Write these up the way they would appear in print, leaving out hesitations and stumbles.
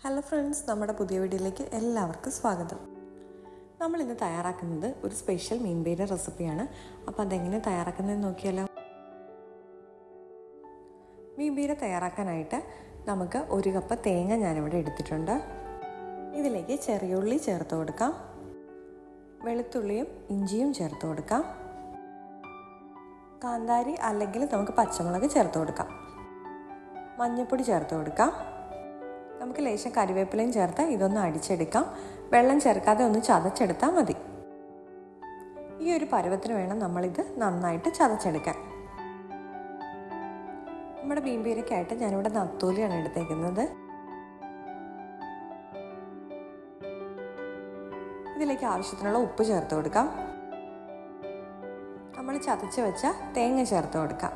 Hello friends, നമ്മുടെ പുതിയ വീഡിയോയിലേക്ക് എല്ലാവർക്കും സ്വാഗതം. നമ്മളിന്ന് തയ്യാറാക്കുന്നത് ഒരു സ്പെഷ്യൽ മീൻ പീര റെസിപ്പിയാണ്. അപ്പോൾ അതെങ്ങനെ തയ്യാറാക്കുന്നതെന്ന് നോക്കിയാലോ. മീൻ പീര തയ്യാറാക്കാനായിട്ട് നമുക്ക് 1 കപ്പ് തേങ്ങ ഞാനിവിടെ എടുത്തിട്ടുണ്ട്. ഇതിലേക്ക് ചെറിയ ഉള്ളി ചേർത്ത് കൊടുക്കാം, വെളുത്തുള്ളിയും ഇഞ്ചിയും ചേർത്ത് കൊടുക്കാം, കാന്താരി അല്ലെങ്കിൽ നമുക്ക് പച്ചമുളക് ചേർത്ത് കൊടുക്കാം, മഞ്ഞൾപ്പൊടി ചേർത്ത് കൊടുക്കാം, നമുക്ക് ലേശം കറിവേപ്പിലയും ചേർത്ത് ഇതൊന്ന് അടിച്ചെടുക്കാം. വെള്ളം ചേർക്കാതെ ഒന്ന് ചതച്ചെടുത്താൽ മതി. ഈ ഒരു പരുവത്തിന് വേണം നമ്മളിത് നന്നായിട്ട് ചതച്ചെടുക്കാൻ. നമ്മുടെ മീൻ പീരയ്ക്കായിട്ട് ഞാനിവിടെ നത്തോലിയാണ് എടുത്തേക്കുന്നത്. ഇതിലേക്ക് ആവശ്യത്തിനുള്ള ഉപ്പ് ചേർത്ത് കൊടുക്കാം. നമ്മൾ ചതച്ച് വെച്ച തേങ്ങ ചേർത്ത് കൊടുക്കാം.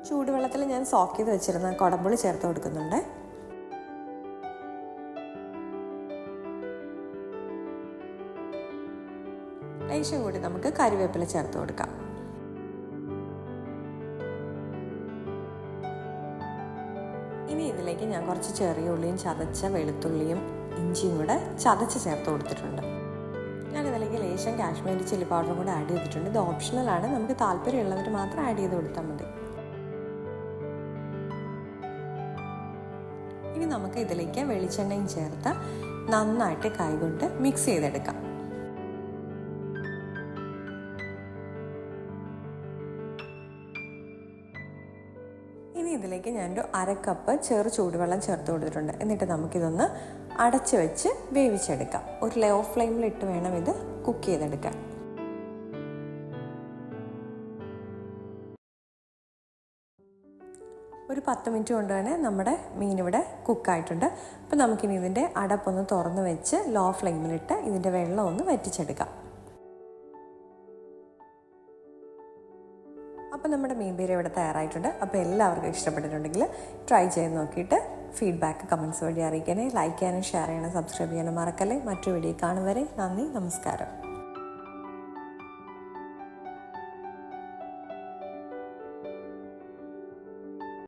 ചൂടുവെള്ളത്തിൽ ഞാൻ സോക്ക് ചെയ്ത് വെച്ചിരുന്ന കുടംപുളി ചേർത്ത് കൊടുക്കുന്നുണ്ട്. ലേശം കൂടി നമുക്ക് കറിവേപ്പില ചേർത്ത് കൊടുക്കാം. ഇനി ഇതിലേക്ക് ഞാൻ കുറച്ച് ചെറിയ ഉള്ളിയും ചതച്ച വെളുത്തുള്ളിയും ഇഞ്ചിയും കൂടെ ചതച്ച് ചേർത്ത് കൊടുത്തിട്ടുണ്ട്. ഞാനിതിലേക്ക് ലേശം കാശ്മീരി ചില്ലി പൗഡറും കൂടെ ആഡ് ചെയ്തിട്ടുണ്ട്. ഇത് ഓപ്ഷണലാണ്, നമുക്ക് താല്പര്യമുള്ളവർ മാത്രം ആഡ് ചെയ്ത് കൊടുത്താൽ മതി. ഇനി നമുക്ക് ഇതിലേക്ക് വെളിച്ചെണ്ണയും ചേർത്ത് നന്നായിട്ട് കൈകൊണ്ട് മിക്സ് ചെയ്തെടുക്കാം. ഇനി ഇതിലേക്ക് ഞാനൊരു 1/2 കപ്പ് ചെറു ചൂടുവെള്ളം ചേർത്ത് കൊടുത്തിട്ടുണ്ട്. എന്നിട്ട് നമുക്കിതൊന്ന് അടച്ച് വെച്ച് വേവിച്ചെടുക്കാം. ഒരു ലോ ഫ്ലെയിമിലിട്ട് വേണം ഇത് കുക്ക് ചെയ്തെടുക്കാൻ. ഒരു 10 മിനിറ്റ് കൊണ്ട് തന്നെ നമ്മുടെ മീൻ ഇവിടെ കുക്കായിട്ടുണ്ട്. അപ്പോൾ നമുക്കിനി ഇതിൻ്റെ അടപ്പൊന്ന് തുറന്ന് വെച്ച് ലോ ഫ്ലെയിമിലിട്ട് ഇതിൻ്റെ വെള്ളം ഒന്ന് വറ്റിച്ചെടുക്കാം. അപ്പോൾ നമ്മുടെ മീൻ പീര ഇവിടെ തയ്യാറായിട്ടുണ്ട്. അപ്പോൾ എല്ലാവർക്കും ഇഷ്ടപ്പെട്ടിട്ടുണ്ടെങ്കിൽ ട്രൈ ചെയ്ത് നോക്കിയിട്ട് ഫീഡ്ബാക്ക് കമൻറ്റ്സ് വഴി അറിയിക്കാനേ. ലൈക്ക് ചെയ്യാനും ഷെയർ ചെയ്യാനും സബ്സ്ക്രൈബ് ചെയ്യാനും മറക്കല്ലേ. മറ്റൊരു വീഡിയോ കാണും വരെ നന്ദി, നമസ്കാരം.